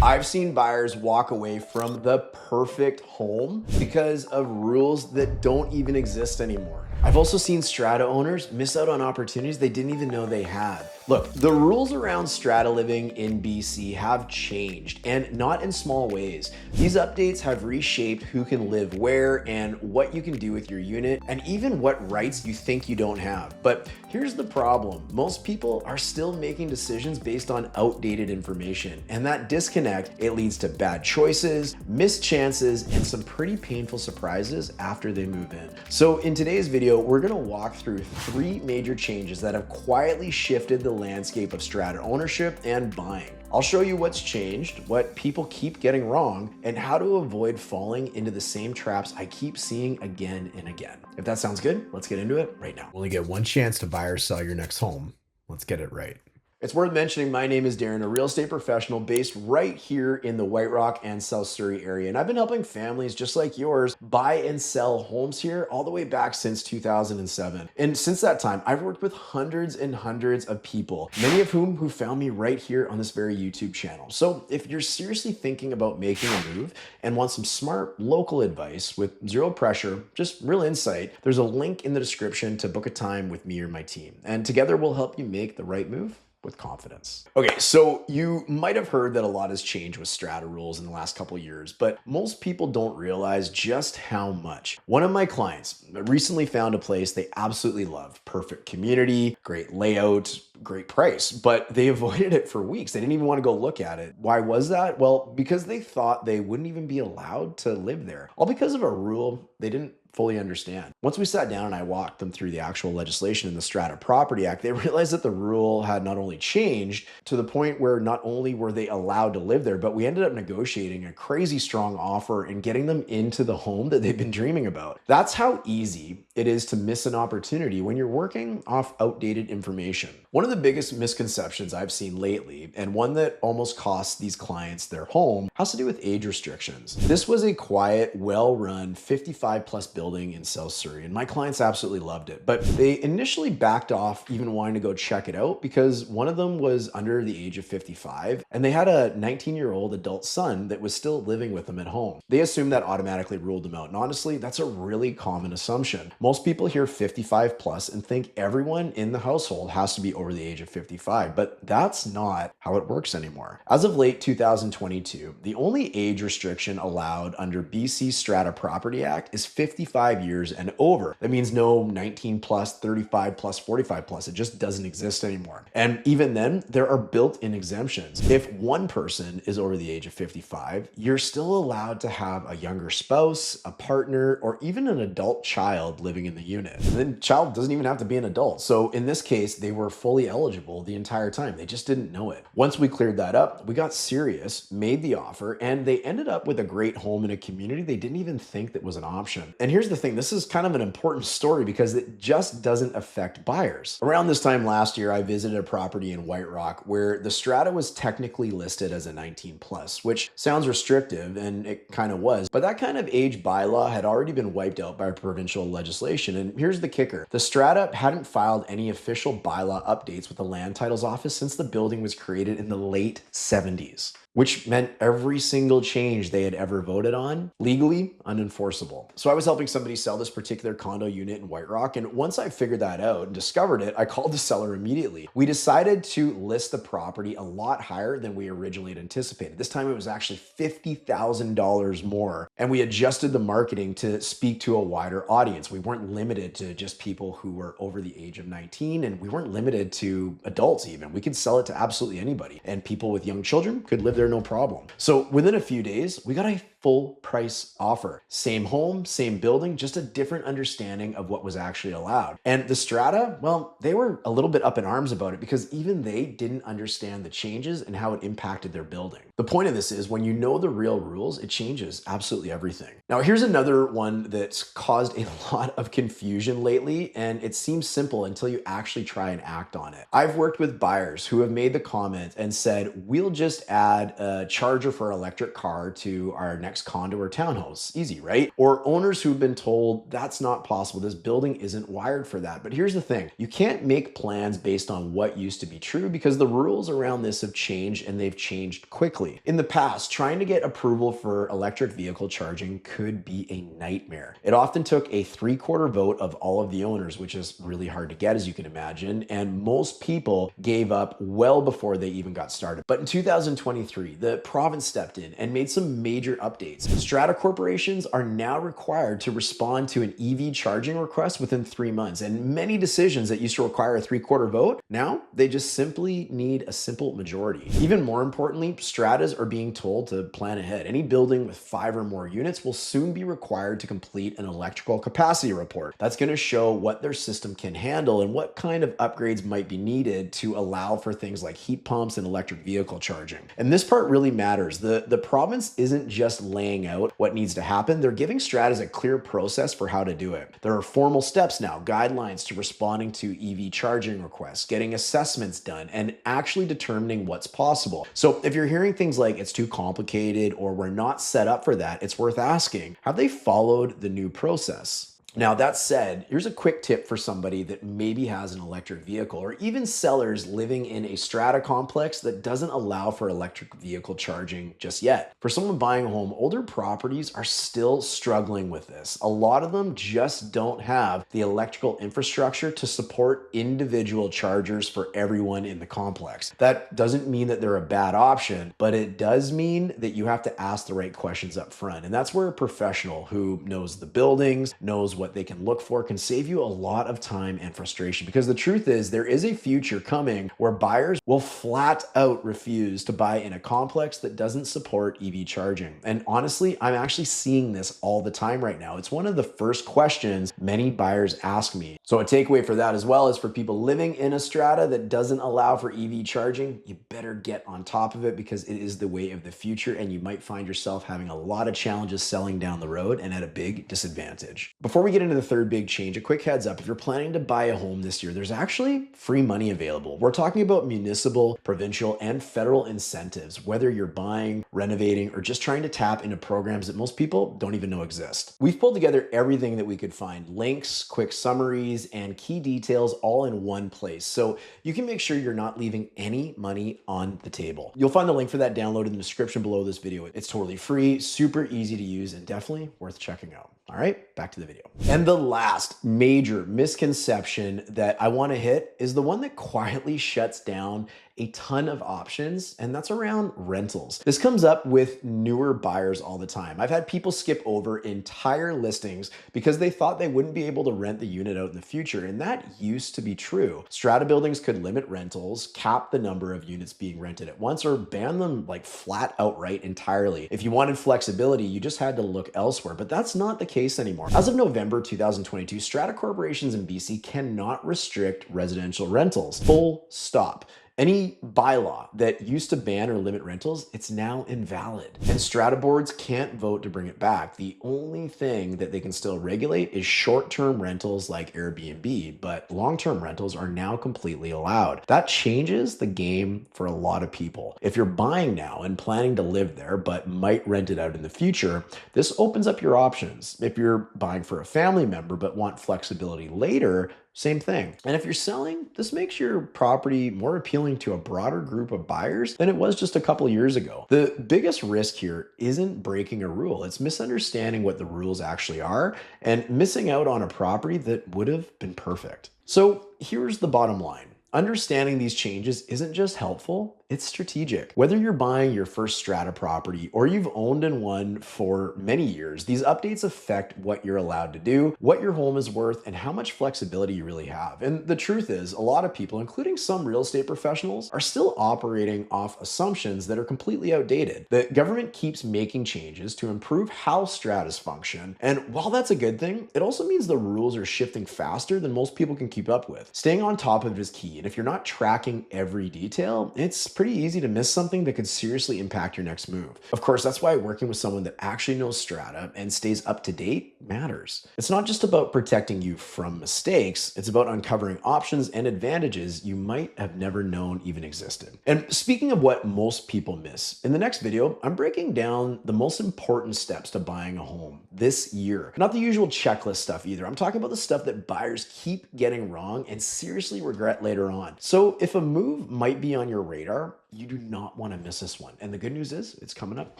I've seen buyers walk away from the perfect home because of rules that don't even exist anymore. I've also seen strata owners miss out on opportunities they didn't even know they had. Look, the rules around strata living in BC have changed, and not in small ways. These updates have reshaped who can live where and what you can do with your unit, and even what rights you think you don't have. But here's the problem. Most people are still making decisions based on outdated information, and that disconnect, it leads to bad choices, missed chances, and some pretty painful surprises after they move in. So in today's video, we're gonna walk through 3 major changes that have quietly shifted the landscape of strata ownership and buying. I'll show you what's changed, what people keep getting wrong, and how to avoid falling into the same traps I keep seeing again and again. If that sounds good, let's get into it right now. Only get one chance to buy or sell your next home. Let's get it right. It's worth mentioning my name is Darren, a real estate professional based right here in the White Rock and South Surrey area. And I've been helping families just like yours buy and sell homes here all the way back since 2007. And since that time, I've worked with hundreds and hundreds of people, many of who found me right here on this very YouTube channel. So if you're seriously thinking about making a move and want some smart local advice with zero pressure, just real insight, there's a link in the description to book a time with me or my team. And together we'll help you make the right move with confidence. Okay, so you might have heard that a lot has changed with strata rules in the last couple of years, but most people don't realize just how much. One of my clients recently found a place they absolutely loved. Perfect community, great layout, great price, but they avoided it for weeks. They didn't even want to go look at it. Why was that? Well, because they thought they wouldn't even be allowed to live there, all because of a rule they didn't fully understand. Once we sat down and I walked them through the actual legislation in the Strata Property Act, they realized that the rule had not only changed to the point where not only were they allowed to live there, but we ended up negotiating a crazy strong offer and getting them into the home that they've been dreaming about. That's how easy it is to miss an opportunity when you're working off outdated information. One of the biggest misconceptions I've seen lately, and one that almost costs these clients their home, has to do with age restrictions. This was a quiet, well-run 55+ building in South Surrey, and my clients absolutely loved it. But they initially backed off even wanting to go check it out because one of them was under the age of 55, and they had a 19-year-old adult son that was still living with them at home. They assumed that automatically ruled them out, and honestly, that's a really common assumption. Most people hear 55+ and think everyone in the household has to be over the age of 55, but that's not how it works anymore. As of late 2022, the only age restriction allowed under BC Strata Property Act is 55 years and over. That means no 19+, 35+, 45+. It just doesn't exist anymore. And even then, there are built-in exemptions. If one person is over the age of 55, you're still allowed to have a younger spouse, a partner, or even an adult child living in the unit. And the child doesn't even have to be an adult. So in this case, they were fully eligible the entire time. They just didn't know it. Once we cleared that up, we got serious, made the offer, and they ended up with a great home in a community they didn't even think that was an option. And here's the thing, this is kind of an important story because it just doesn't affect buyers. Around this time last year, I visited a property in White Rock where the strata was technically listed as a 19+, which sounds restrictive, and it kind of was, but that kind of age bylaw had already been wiped out by provincial legislation. And here's the kicker. The strata hadn't filed any official bylaw updates with the Land Titles Office since the building was created in the late 70s. Which meant every single change they had ever voted on, legally unenforceable. So I was helping somebody sell this particular condo unit in White Rock, and once I figured that out and discovered it, I called the seller immediately. We decided to list the property a lot higher than we originally had anticipated. This time it was actually $50,000 more, and we adjusted the marketing to speak to a wider audience. We weren't limited to just people who were over the age of 19, and we weren't limited to adults even. We could sell it to absolutely anybody, and people with young children could live there no problem. So within a few days, we got a full price offer. Same home, same building, just a different understanding of what was actually allowed. And the strata, well, they were a little bit up in arms about it because even they didn't understand the changes and how it impacted their building. The point of this is when you know the real rules, it changes absolutely everything. Now, here's another one that's caused a lot of confusion lately, and it seems simple until you actually try and act on it. I've worked with buyers who have made the comment and said, we'll just add a charger for our electric car to our next next condo or townhouse. Easy, right? Or owners who've been told that's not possible. This building isn't wired for that. But here's the thing. You can't make plans based on what used to be true because the rules around this have changed and they've changed quickly. In the past, trying to get approval for electric vehicle charging could be a nightmare. It often took a 3/4 vote of all of the owners, which is really hard to get, as you can imagine, and most people gave up well before they even got started. But in 2023, the province stepped in and made some major updates. Strata corporations are now required to respond to an EV charging request within 3 months, and many decisions that used to require a 3/4 vote, now they just simply need a simple majority. Even more importantly, stratas are being told to plan ahead. Any building with 5 or more units will soon be required to complete an electrical capacity report. That's going to show what their system can handle and what kind of upgrades might be needed to allow for things like heat pumps and electric vehicle charging. And this part really matters. The province isn't just laying out what needs to happen, they're giving stratas a clear process for how to do it. There are formal steps now, guidelines to responding to EV charging requests, getting assessments done, and actually determining what's possible. So if you're hearing things like it's too complicated or we're not set up for that, it's worth asking, have they followed the new process? Now, that said, here's a quick tip for somebody that maybe has an electric vehicle or even sellers living in a strata complex that doesn't allow for electric vehicle charging just yet. For someone buying a home, older properties are still struggling with this. A lot of them just don't have the electrical infrastructure to support individual chargers for everyone in the complex. That doesn't mean that they're a bad option, but it does mean that you have to ask the right questions up front. And that's where a professional who knows the buildings, knows what they can look for, can save you a lot of time and frustration. Because the truth is, there is a future coming where buyers will flat out refuse to buy in a complex that doesn't support EV charging. And honestly, I'm actually seeing this all the time right now. It's one of the first questions many buyers ask me. So a takeaway for that as well is for people living in a strata that doesn't allow for EV charging, you better get on top of it because it is the way of the future and you might find yourself having a lot of challenges selling down the road and at a big disadvantage. Before we get into the third big change, a quick heads up. If you're planning to buy a home this year, there's actually free money available. We're talking about municipal, provincial, and federal incentives, whether you're buying, renovating, or just trying to tap into programs that most people don't even know exist. We've pulled together everything that we could find, links, quick summaries, and key details all in one place. So you can make sure you're not leaving any money on the table. You'll find the link for that download in the description below this video. It's totally free, super easy to use, and definitely worth checking out. All right, back to the video. And the last major misconception that I want to hit is the one that quietly shuts down a ton of options, and that's around rentals. This comes up with newer buyers all the time. I've had people skip over entire listings because they thought they wouldn't be able to rent the unit out in the future, and that used to be true. Strata buildings could limit rentals, cap the number of units being rented at once, or ban them like flat outright entirely. If you wanted flexibility, you just had to look elsewhere, but that's not the case anymore. As of November 2022, strata corporations in BC cannot restrict residential rentals. Full stop. Any bylaw that used to ban or limit rentals, it's now invalid. And strata boards can't vote to bring it back. The only thing that they can still regulate is short-term rentals like Airbnb, but long-term rentals are now completely allowed. That changes the game for a lot of people. If you're buying now and planning to live there, but might rent it out in the future, this opens up your options. If you're buying for a family member, but want flexibility later, same thing. And if you're selling, this makes your property more appealing to a broader group of buyers than it was just a couple years ago. The biggest risk here isn't breaking a rule. It's misunderstanding what the rules actually are and missing out on a property that would have been perfect. So here's the bottom line. Understanding these changes isn't just helpful, it's strategic. Whether you're buying your first strata property or you've owned in one for many years, these updates affect what you're allowed to do, what your home is worth, and how much flexibility you really have. And the truth is, a lot of people, including some real estate professionals, are still operating off assumptions that are completely outdated. The government keeps making changes to improve how stratas function, and while that's a good thing, it also means the rules are shifting faster than most people can keep up with. Staying on top of it is key, and if you're not tracking every detail, it's pretty easy to miss something that could seriously impact your next move. Of course, that's why working with someone that actually knows strata and stays up to date matters. It's not just about protecting you from mistakes, it's about uncovering options and advantages you might have never known even existed. And speaking of what most people miss, in the next video, I'm breaking down the most important steps to buying a home this year. Not the usual checklist stuff either. I'm talking about the stuff that buyers keep getting wrong and seriously regret later on. So if a move might be on your radar, you do not want to miss this one. And the good news is it's coming up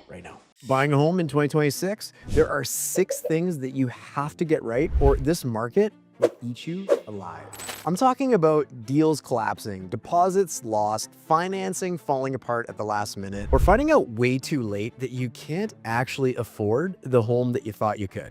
right now. Buying a home in 2026, there are 6 things that you have to get right or this market will eat you alive. I'm talking about deals collapsing, deposits lost, financing falling apart at the last minute, or finding out way too late that you can't actually afford the home that you thought you could.